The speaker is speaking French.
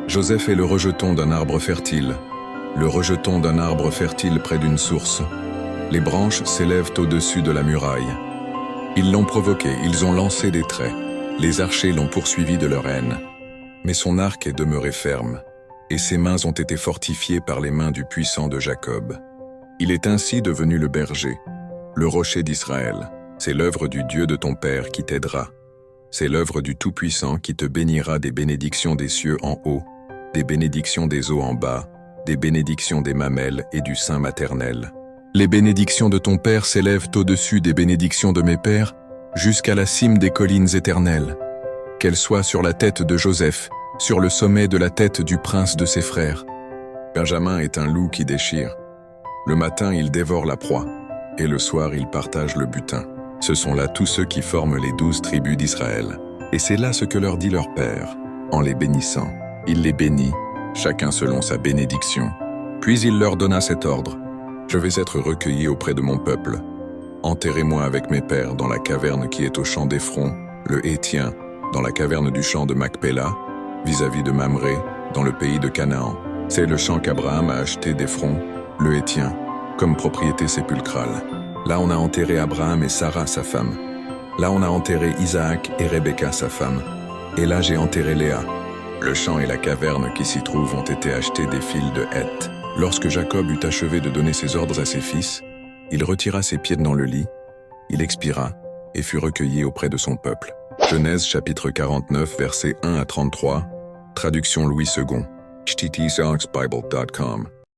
Joseph est le rejeton d'un arbre fertile. Le rejeton d'un arbre fertile près d'une source. Les branches s'élèvent au-dessus de la muraille. Ils l'ont provoqué, ils ont lancé des traits. Les archers l'ont poursuivi de leur haine. Mais son arc est demeuré ferme, et ses mains ont été fortifiées par les mains du puissant de Jacob. Il est ainsi devenu le berger, le rocher d'Israël. C'est l'œuvre du Dieu de ton Père qui t'aidera. C'est l'œuvre du Tout-Puissant qui te bénira des bénédictions des cieux en haut, des bénédictions des eaux en bas, des bénédictions des mamelles et du sein maternel. Les bénédictions de ton Père s'élèvent au-dessus des bénédictions de mes pères, jusqu'à la cime des collines éternelles. Qu'elles soient sur la tête de Joseph, sur le sommet de la tête du prince de ses frères. Benjamin est un loup qui déchire. Le matin, il dévore la proie, et le soir, il partage le butin. Ce sont là tous ceux qui forment les 12 tribus d'Israël. Et c'est là ce que leur dit leur Père, en les bénissant. Il les bénit, chacun selon sa bénédiction. Puis il leur donna cet ordre. Je vais être recueilli auprès de mon peuple. Enterrez-moi avec mes pères dans la caverne qui est au champ d'Éphron, le Hétien, dans la caverne du champ de Macpéla, vis-à-vis de Mamré, dans le pays de Canaan. C'est le champ qu'Abraham a acheté d'Éphron, le Hétien, comme propriété sépulcrale. Là on a enterré Abraham et Sarah, sa femme. Là on a enterré Isaac et Rebecca, sa femme. Et là j'ai enterré Léa. Le champ et la caverne qui s'y trouvent ont été achetés des fils de Heth. Lorsque Jacob eut achevé de donner ses ordres à ses fils, il retira ses pieds dans le lit, il expira et fut recueilli auprès de son peuple. Genèse chapitre 49, versets 1 à 33, traduction Louis II, http://bible.com